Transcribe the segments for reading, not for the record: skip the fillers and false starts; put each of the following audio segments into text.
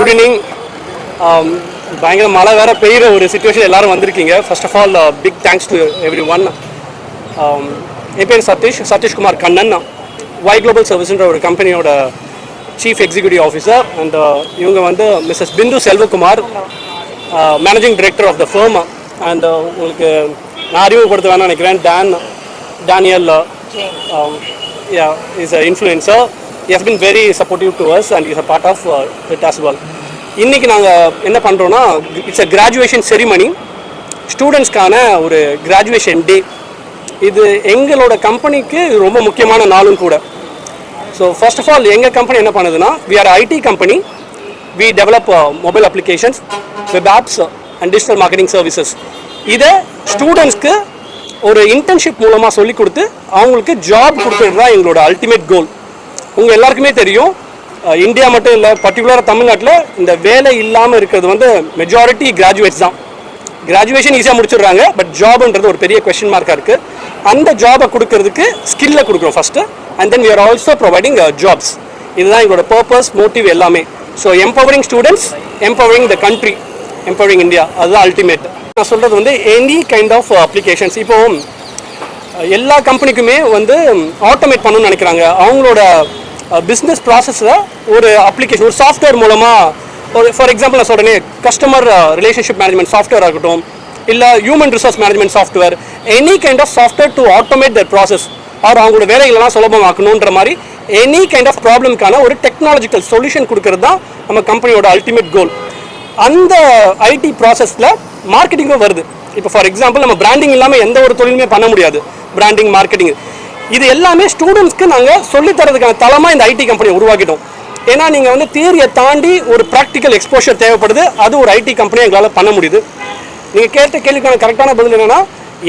Good evening. பயங்கர மழை வேறு பெய்கிற ஒரு சுச்சுவேஷன் எல்லோரும் வந்திருக்கீங்க. First of all big thanks to everyone. என் பேர் சதீஷ்குமார் கண்ணன். ஒய் குளோபல் சர்வீஸ்ன்ற ஒரு கம்பெனியோட சீஃப் எக்ஸிக்யூட்டிவ் ஆஃபீஸர். அண்ட் இவங்க வந்து Mrs Bindu Selvakumar, managing director of the firm. And உங்களுக்கு நான் அறிமுகப்படுத்த வேணாம்னு நினைக்கிறேன். Daniel is an influencer. He has been very supportive to us and he is a part of it as well. இன்றைக்கி நாங்கள் என்ன பண்ணுறோன்னா, இட்ஸ் அ கிராஜுவேஷன் செரிமனி, ஸ்டூடெண்ட்ஸ்க்கான ஒரு கிராஜுவேஷன் டே. இது எங்களோட கம்பெனிக்கு ரொம்ப முக்கியமான நாளும் கூட. ஸோ ஃபர்ஸ்ட் ஆஃப் ஆல் எங்கள் கம்பெனி என்ன பண்ணுதுன்னா, we are IT company. We develop mobile applications, web apps and digital marketing services. இதை ஸ்டூடெண்ட்ஸ்க்கு ஒரு இன்டர்ன்ஷிப் மூலமாக சொல்லிக் கொடுத்து அவங்களுக்கு ஜாப் கொடுக்குறது தான் எங்களோட அல்டிமேட் கோல். உங்கள் எல்லாருக்குமே தெரியும், இந்தியா மட்டும் இல்லை, பர்டிகுலராக தமிழ்நாட்டில் இந்த வேலை இல்லாமல் இருக்கிறது வந்து மெஜாரிட்டி கிராஜுவேட்ஸ் தான். கிராஜுவேஷன் ஈஸியாக முடிச்சிடுறாங்க, பட் ஜாப்ன்றது ஒரு பெரிய கொஸ்டின் மார்க்காக இருக்குது. அந்த ஜாபை கொடுக்கறதுக்கு ஸ்கில்லை கொடுக்குறோம் first, and then we are also providing jobs. இதுதான் எங்களோட பர்பஸ், மோட்டிவ் எல்லாமே. So empowering students, empowering the country, empowering India, அதுதான் அல்டிமேட். நான் சொல்கிறது வந்து எனி கைண்ட் ஆஃப் அப்ளிகேஷன்ஸ். இப்போது எல்லா கம்பெனிக்குமே வந்து ஆட்டோமேட் பண்ணணும்னு நினைக்கிறாங்க. அவங்களோட பிஸ்னஸ் ப்ராசஸில் ஒரு அப்ளிகேஷன், ஒரு சாஃப்ட்வேர் மூலமாக, ஒரு ஃபார் எக்ஸாம்பிள் நான் சொல்கிறேனே, கஸ்டமர் ரிலேஷன்ஷிப் மேனேஜ்மெண்ட் சாஃப்ட்வேர் ஆகட்டும், இல்லை human resource management software, any kind of software to automate that process or அவங்களோட வேலைகளெல்லாம் சுலபமாக்கணுன்ற மாதிரி எனி கைண்ட் ஆஃப் ப்ராப்ளம்க்கான ஒரு டெக்னாலஜிக்கல் சொல்யூஷன் கொடுக்கறது தான் நம்ம கம்பெனியோட அல்டிமேட் கோல். அந்த ஐடி ப்ராசஸில் மார்க்கெட்டிங்கும் வருது. இப்போ ஃபார் எக்ஸாம்பிள் நம்ம பிராண்டிங் இல்லாமல் எந்த ஒரு தொழிலுமே பண்ண முடியாது. பிராண்டிங், மார்க்கெட்டிங், இது எல்லாமே ஸ்டூடெண்ட்ஸ்க்கு நாங்கள் சொல்லித்தரதுக்கான தளமாக இந்த ஐடி கம்பெனியை உருவாக்கிட்டோம். ஏன்னா நீங்கள் வந்து தியரியை தாண்டி ஒரு ப்ராக்டிக்கல் எக்ஸ்போஷர் தேவைப்படுது. அது ஒரு ஐடி கம்பெனியை எங்களால் பண்ண முடியுது. நீங்கள் கேட்ட கேள்விக்கான கரெக்டான பதில் என்னென்னா,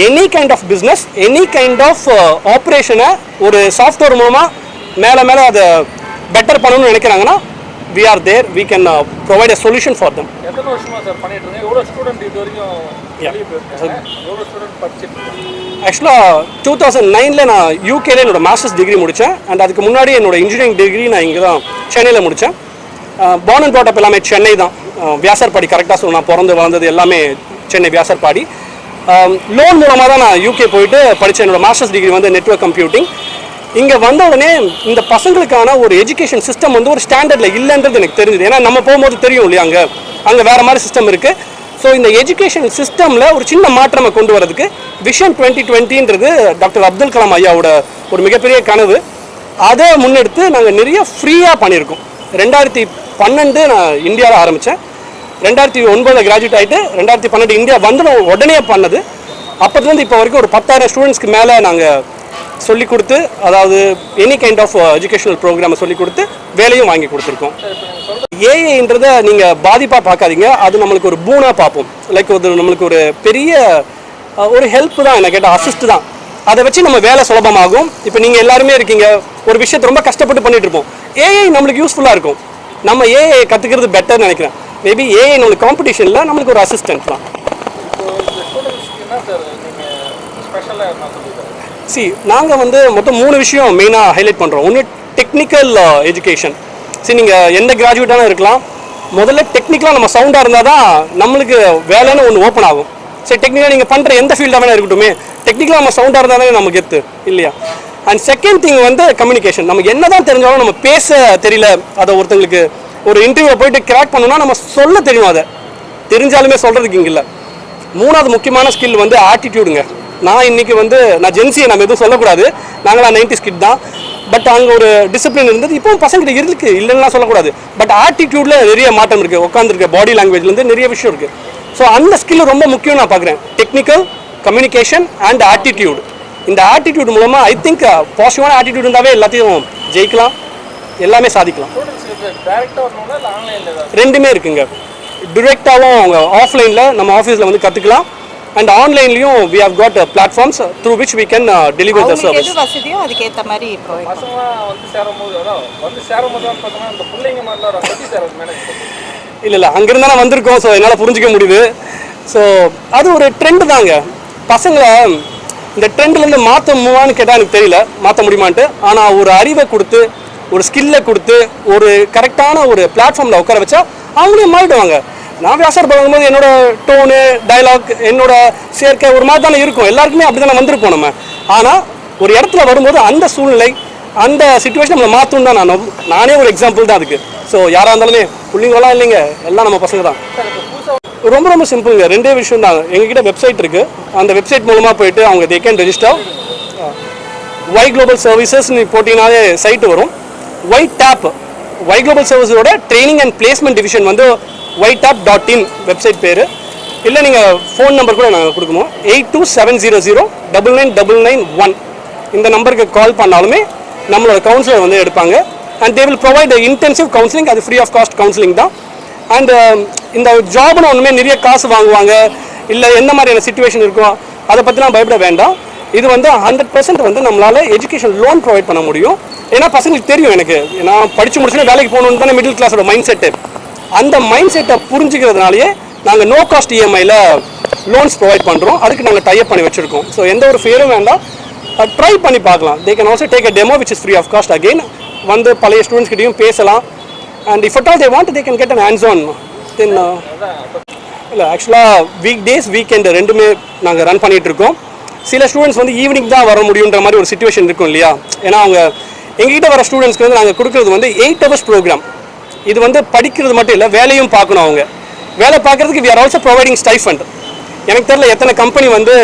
any kind of business, any kind of ஆப்ரேஷனை ஒரு சாஃப்ட்வேர் மூலமாக மேலே அதை பெட்டர் பண்ணணும்னு நினைக்கிறாங்கன்னா, we are there, we can provide a solution for them. எத்தனை வருஷமா சார் பண்ணிட்டு இருக்கீங்க? எவ்வளவு ஸ்டூடண்ட் இது வரைக்கும் வெளிய போயிருக்காங்க? எவ்வளவு ஸ்டூடண்ட் படிச்சிருக்கீங்க? ஆக்சுவலாக 2009 நான் யூகேல என்னோட மாஸ்டர்ஸ் டிகிரி முடித்தேன். அண்ட் அதுக்கு முன்னாடி என்னோட இன்ஜினியரிங் டிகிரி நான் இங்கே தான் சென்னையில் முடித்தேன். பார்ன் அண்ட் ப்ராட் அப் எல்லாமே சென்னை தான். வியாசர்பாடி, கரெக்டாக சொல்லணும், நான் பிறந்து வளர்ந்தது எல்லாமே சென்னை வியாசர்பாடி. லோன் மூலமாக தான் நான் யூகே போயிட்டு படித்தேன். என்னோட மாஸ்டர்ஸ் டிகிரி வந்து நெட்வொர்க் கம்ப்யூட்டிங். இங்கே வந்த உடனே இந்த பசங்களுக்கான ஒரு எஜுகேஷன் சிஸ்டம் வந்து ஒரு ஸ்டாண்டர்டில் இல்லைன்றது எனக்கு தெரிஞ்சுது. ஏன்னா நம்ம போகும்போது தெரியும் இல்லையா, அங்கே வேறு மாதிரி சிஸ்டம் இருக்குது. ஸோ இந்த எஜுகேஷன் சிஸ்டமில் ஒரு சின்ன மாற்றமை கொண்டு வரதுக்கு விஷன் 2020ன்றது டாக்டர் அப்துல் கலாம் ஐயாவோட ஒரு மிகப்பெரிய கனவு. அதை முன்னெடுத்து நாங்கள் நிறைய ஃப்ரீயாக பண்ணியிருக்கோம். 2012 நான் இந்தியாவில் ஆரம்பித்தேன். 2009 கிராஜுவேட் ஆகிட்டு 2012 இந்தியா வந்து உடனே பண்ணது. அப்போதுலேருந்து இப்போ வரைக்கும் ஒரு 10,000 ஸ்டூடெண்ட்ஸ்க்கு மேலே நாங்கள் சொல்லிக் கொடுத்து, அதாவது எனி கைண்ட் ஆஃப் எஜுகேஷனல் ப்ரோக்ராமை சொல்லிக் கொடுத்து வேலையும் வாங்கி கொடுத்துருக்கோம். ஏஐன்றதை நீங்கள் பாதிப்பாக பார்க்காதீங்க, அது நம்மளுக்கு ஒரு பூனாக பார்ப்போம். லைக் நம்மளுக்கு ஒரு பெரிய ஒரு ஹெல்ப் தான், என்ன கேட்டால் அசிஸ்ட் தான். அதை வச்சு நம்ம வேலை சுலபமாகும். இப்போ நீங்கள் எல்லாருமே இருக்கீங்க, ஒரு விஷயத்தை ரொம்ப கஷ்டப்பட்டு பண்ணிட்டு இருப்போம். ஏஐ நம்மளுக்கு யூஸ்ஃபுல்லாக இருக்கும். நம்ம ஏஐ கற்றுக்கிறது பெட்டர்னு நினைக்கிறேன். மேபி ஏஐ நம்மளுக்கு காம்படிஷனில் நம்மளுக்கு ஒரு அசிஸ்டன்ட் தான். நாங்கள் வந்து மொத்தம் 3 விஷயம் மெயினாக ஹைலைட் பண்ணுறோம். ஒன்று டெக்னிக்கல் எஜுகேஷன். நீங்கள் எந்த கிராஜுவேட்டாலும் இருக்கலாம். முதல்ல டெக்னிக்கலாக நம்ம சவுண்டாக இருந்தால் தான் நம்மளுக்கு வேலைன்னு ஒன்று ஓப்பன் ஆகும். சரி, டெக்னிக்கலாக நீங்கள் பண்ணுற எந்த ஃபீல்டாக வேணா இருக்கட்டுமே, டெக்னிக்கலாக நம்ம சவுண்டாக இருந்தால் தானே நமக்கு எத்து இல்லையா. அண்ட் செகண்ட் திங் வந்து கம்யூனிகேஷன். நமக்கு என்ன தான் தெரிஞ்சாலும் நம்ம பேச தெரியல, அதை ஒருத்தங்களுக்கு ஒரு இன்டர்வியூவில் போயிட்டு கிராக் பண்ணணும்னா நம்ம சொல்ல தெரியும். அதை தெரிஞ்சாலுமே சொல்கிறதுக்கு இங்கே இல்லை. 3வது முக்கியமான ஸ்கில் வந்து ஆட்டிடியூடுங்க. நான் இன்றைக்கி வந்து நான் ஜென்சியை நம்ம எதுவும் சொல்லக்கூடாது, நாங்களாம் 90s கிட் தான். பட் அங்கே ஒரு டிசிப்ளின் இருந்தது, இப்போவும் பசங்கிட்ட இருக்குது, இல்லைன்னா சொல்லக்கூடாது. பட் ஆட்டிடியூடில் நிறைய மாற்றம் இருக்குது. உட்காந்துருக்க பாடி லாங்குவேஜ்லேருந்து நிறைய விஷயம் இருக்குது. ஸோ அந்த ஸ்கில் ரொம்ப முக்கியம் நான் பார்க்குறேன். Technical, communication and attitude. இந்த ஆட்டிடியூட் மூலமாக ஐ திங்க் பாசிட்டிவான ஆட்டிடியூட் இருந்தாவே எல்லாத்தையும் ஜெயிக்கலாம், எல்லாமே சாதிக்கலாம். ரெண்டுமே இருக்குங்க. டிரெக்டாகவும் அவங்க ஆஃப்லைனில் நம்ம ஆஃபீஸில் வந்து கற்றுக்கலாம். And ஆன்லைன்லயும் we have got platforms through which we can deliver the service. எது வசதியோ அதுக்கு ஏத்த மாதிரி ப்ரொவைட் பசங்க வந்து சேரும்போது பார்த்தா அந்த பிள்ளைங்க மாதிரிலாம் கட்டி சேரது மேனேஜ் பண்ணுங்க. இல்லை அங்க இருந்தா நான் வந்திருக்கோம். ஸோ என்னால் புரிஞ்சிக்க முடியுது. ஸோ அது ஒரு ட்ரெண்ட் தாங்க. பசங்களை இந்த ட்ரெண்ட்லேருந்து மாற்ற முடியுமான்னு கேட்டால் எனக்கு தெரியல, மாற்ற முடியுமான்ட்டு. ஆனால் ஒரு அறிவை கொடுத்து ஒரு ஸ்கில்லை கொடுத்து ஒரு கரெக்டான ஒரு பிளாட்ஃபார்மில் உட்கார வச்சா அவங்களே மாறிடுவாங்க. நான் வியாசாரம் பண்ணும்போது என்னோட டோனு டைலாக் என்னோட சேர்க்கை ஒரு மாதிரி தானே இருக்கும், எல்லாருக்குமே அப்படி தானே வந்திருப்போம் நம்ம. ஆனால் ஒரு இடத்துல வரும்போது அந்த சூழ்நிலை அந்த சுச்சுவேஷன் நம்மளை மாற்றும் தான் நானே ஒரு எக்ஸாம்பிள் தான் அதுக்கு. ஸோ யாராக இருந்தாலுமே பிள்ளைங்களாம் இல்லைங்க, எல்லாம் நம்ம பசங்க தான். ரொம்ப ரொம்ப சிம்பிளுங்க, ரெண்டே விஷயம் தான். எங்ககிட்ட வெப்சைட் இருக்குது, அந்த வெப்சைட் மூலமாக போயிட்டு அவங்க they can register. Y global services போட்டிங்கனாலே சைட்டு வரும். ஒய் டேப் ஒய் குளோபல் சர்வீஸோட ட்ரைனிங் அண்ட் பிளேஸ்மெண்ட் டிவிஷன் வந்து ytap.in வெப்சைட் பேர். இல்லை நீங்கள் ஃபோன் நம்பர் கூட நாங்கள் கொடுக்கணும், 8270099991. இந்த நம்பருக்கு கால் பண்ணாலுமே நம்மளோட கவுன்சிலர் வந்து எடுப்பாங்க. And they will provide intensive counselling, அது ஃப்ரீ ஆஃப் காஸ்ட் கவுன்சிலிங் தான். அண்ட் இந்த ஜாப்னு ஒன்றுமே நிறைய காசு வாங்குவாங்க, இல்லை எந்த மாதிரியான சுச்சுவேஷன் இருக்கும் அதை பற்றிலாம் பயப்பட வேண்டாம். இது வந்து 100% வந்து நம்மளால் எஜுகேஷன் லோன் ப்ரொவைட் பண்ண முடியும். ஏன்னா பசங்களுக்கு தெரியும், எனக்கு நான் படித்து முடிச்சுன்னா வேலைக்கு போகணுன்னு தானே மிடில் கிளாஸோட மைண்ட் செட்டு. அந்த மைண்ட் செட்டை புரிஞ்சுக்கிறதுனாலேயே நாங்கள் நோ காஸ்ட் இஎம்ஐயில் லோன்ஸ் ப்ரொவைட் பண்ணுறோம். அதுக்கு நாங்கள் டைப் பண்ணி வச்சுருக்கோம். ஸோ எந்த ஒரு ஃபியரும் வேண்டாம், ட்ரை பண்ணி பார்க்கலாம். They can also take a demo which is free of cost. Again வந்து பழைய ஸ்டூடெண்ட்ஸ் கிட்டையும் பேசலாம். And if at all they want they can get an hands on. Then இல்லை ஆக்சுவலாக வீக் டேஸ் வீக்கெண்டு ரெண்டுமே நாங்கள் ரன் பண்ணிகிட்ருக்கோம். சில ஸ்டூடெண்ட்ஸ் வந்து ஈவினிங் தான் வர முடியுன்ற மாதிரி ஒரு சுச்சுவேஷன் இருக்கும் இல்லையா. ஏன்னா அவங்க எங்ககிட்ட வர ஸ்டூடெண்ட்ஸ்க்கு வந்து நாங்கள் கொடுக்குறது வந்து 8 hours ப்ரோக்ராம். இது வந்து படிக்கிறது மட்டும் இல்லை, வேலையும் பார்க்கணும். அவங்க வேலை பார்க்குறதுக்கு we are also providing stipend. எனக்கு தெரியல எத்தனை கம்பெனி வந்து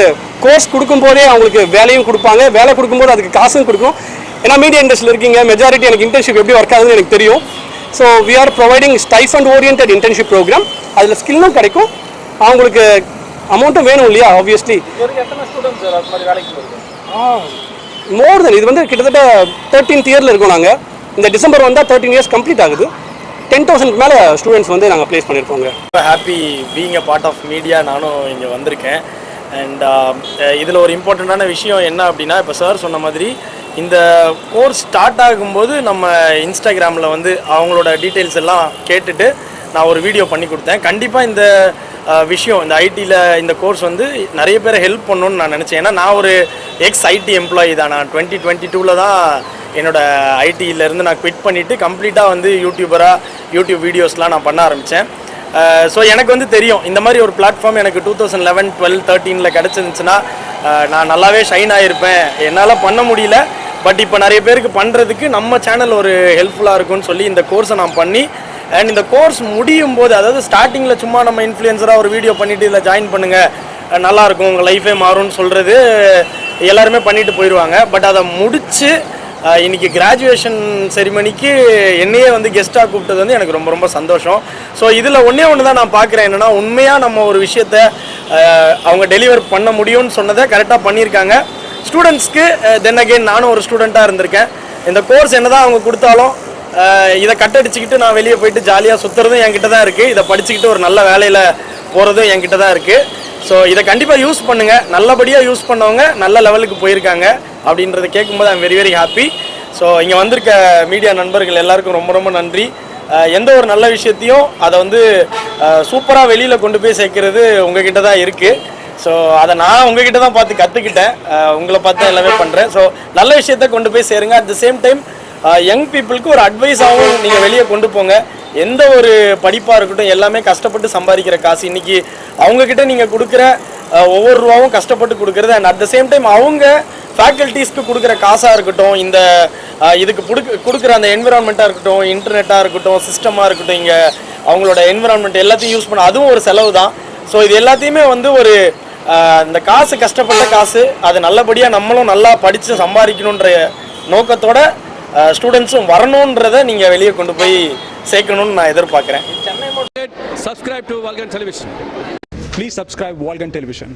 கோர்ஸ் கொடுக்கும்போதே அவங்களுக்கு வேலையும் கொடுப்பாங்க, வேலை கொடுக்கும்போது அதுக்கு காசும் கொடுக்கணும். ஏன்னா மீடியா இண்டஸ்ட்ரியில் இருக்கீங்க, மெஜாரிட்டி எனக்கு இன்டர்ன்ஷிப் எப்படி ஒர்க் ஆகுதுன்னு எனக்கு தெரியும். So we are providing stipend oriented internship programme. அதில் ஸ்கில்லும் கிடைக்கும், அவங்களுக்கு அமௌண்ட்டும் வேணும் இல்லையா. ஆப்வியஸ்லி மோர் தென் இது வந்து கிட்டத்தட்ட 13th இயரில் இருக்கோம் நாங்கள். இந்த டிசம்பர் வந்தால் 13 years கம்ப்ளீட் ஆகுது. 10,000 மேலே ஸ்டூடெண்ட்ஸ் வந்து நாங்கள் ப்ளேஸ் பண்ணியிருக்கோங்க. ரொம்ப happy being a part of media. நானும் இங்கே வந்திருக்கேன். அண்ட் இதில் ஒரு இம்பார்ட்டண்ட்டான விஷயம் என்ன அப்படின்னா, இப்போ சார் சொன்ன மாதிரி இந்த கோர்ஸ் ஸ்டார்ட் ஆகும்போது நம்ம இன்ஸ்டாகிராமில் வந்து அவங்களோட டீட்டெயில்ஸ் எல்லாம் கேட்டுட்டு நான் ஒரு வீடியோ பண்ணி கொடுத்தேன். கண்டிப்பாக இந்த விஷயம் இந்த ஐடியில் இந்த கோர்ஸ் வந்து நிறைய பேரை ஹெல்ப் பண்ணணும்னு நான் நினச்சேன். ஏன்னா நான் ஒரு ஐடி எம்ப்ளாயி தான். நான் 2022 தான் என்னோடய ஐடியிலேருந்து நான் குவிட் பண்ணிவிட்டு கம்ப்ளீட்டாக வந்து யூடியூப் வீடியோஸ்லாம் நான் பண்ண ஆரம்பித்தேன். ஸோ எனக்கு வந்து தெரியும் இந்த மாதிரி ஒரு பிளாட்ஃபார்ம் எனக்கு 2011, 12, 13 கிடச்சிருந்துச்சுன்னா நான் நல்லாவே ஷைன் ஆகிருப்பேன். என்னால் பண்ண முடியல, பட் இப்போ நிறைய பேருக்கு பண்ணுறதுக்கு நம்ம சேனல் ஒரு ஹெல்ப்ஃபுல்லாக இருக்கும்னு சொல்லி இந்த கோர்ஸை நான் பண்ணி, அண்ட் இந்த கோர்ஸ் முடியும் போது, அதாவது ஸ்டார்டிங்கில் சும்மா நம்ம இன்ஃப்ளூயன்சராக ஒரு வீடியோ பண்ணிவிட்டு இதில் ஜாயின் பண்ணுங்கள் நல்லாயிருக்கும் உங்கள் லைஃபே மாறும்னு சொல்கிறது எல்லாருமே பண்ணிட்டு போயிடுவாங்க. பட் அதை முடித்து இன்றைக்கி கிராஜுவேஷன் செரிமனிக்கு என்னையே வந்து கெஸ்ட்டாக கூப்பிட்டது வந்து எனக்கு ரொம்ப ரொம்ப சந்தோஷம். ஸோ இதில் ஒன்று தான் நான் பார்க்குறேன், என்னென்னா உண்மையாக நம்ம ஒரு விஷயத்தை அவங்க டெலிவர் பண்ண முடியும்னு சொன்னதை கரெக்டாக பண்ணியிருக்காங்க. ஸ்டூடெண்ட்ஸ்க்கு தென் அகெயின் நானும் ஒரு ஸ்டூடெண்ட்டாக இருந்திருக்கேன். இந்த கோர்ஸ் என்ன தான் அவங்க கொடுத்தாலும் இதை கட்டடிச்சுக்கிட்டு நான் வெளியே போயிட்டு ஜாலியாக சுற்றுறதும் என்கிட்ட தான் இருக்குது. இதை படிச்சுக்கிட்டு ஒரு நல்ல வேலையில் போகிறதும் என்கிட்ட தான் இருக்குது. ஸோ இதை கண்டிப்பாக யூஸ் பண்ணுங்கள். நல்லபடியாக யூஸ் பண்ணவங்க நல்ல லெவலுக்கு போயிருக்காங்க அப்படின்றத கேட்கும்போது I'm very very happy. So இங்கே வந்திருக்க மீடியா நண்பர்கள் எல்லாருக்கும் ரொம்ப ரொம்ப நன்றி. எந்த ஒரு நல்ல விஷயத்தையும் அதை வந்து சூப்பராக வெளியில் கொண்டு போய் சேர்க்கறது உங்ககிட்ட தான் இருக்குது. ஸோ அதை நான் உங்ககிட்ட தான் பார்த்து கற்றுக்கிட்டேன், உங்களை பார்த்து தான் எல்லாமே பண்ணுறேன். ஸோ நல்ல விஷயத்த கொண்டு போய் சேருங்க. At the same time young பீப்புளுக்கு ஒரு அட்வைஸாகவும் நீங்கள் வெளியே கொண்டு போங்க. எந்த ஒரு படிப்பாக இருக்கட்டும் எல்லாமே கஷ்டப்பட்டு சம்பாதிக்கிற காசு. இன்றைக்கி அவங்கக்கிட்ட நீங்கள் கொடுக்குற ஒவ்வொரு ரூபாவும் கஷ்டப்பட்டு கொடுக்குறது. And at the same time அவங்க ஃபேக்கல்ட்டிஸ்க்கு கொடுக்குற காசாக இருக்கட்டும், இந்த இதுக்கு கொடுக்குற அந்த என்விரான்மெண்ட்டாக இருக்கட்டும், இன்டர்நெட்டாக இருக்கட்டும், சிஸ்டமாக இருக்கட்டும், இங்கே அவங்களோட என்விரான்மெண்ட் எல்லாத்தையும் யூஸ் பண்ண அதுவும் ஒரு செலவு தான். ஸோ இது எல்லாத்தையுமே வந்து ஒரு இந்த காசு கஷ்டப்பட்ட காசு அது நல்லபடியாக நம்மளும் நல்லா படித்து சம்பாதிக்கணுன்ற நோக்கத்தோட ஸ்டூடெண்ட்ஸும் வரணுன்றதை நீங்கள் வெளியே கொண்டு போய் சேர்க்கணும்னு நான் எதிர்பார்க்குறேன். Subscribe to Vulcan Television. Please subscribe Vulcan Television.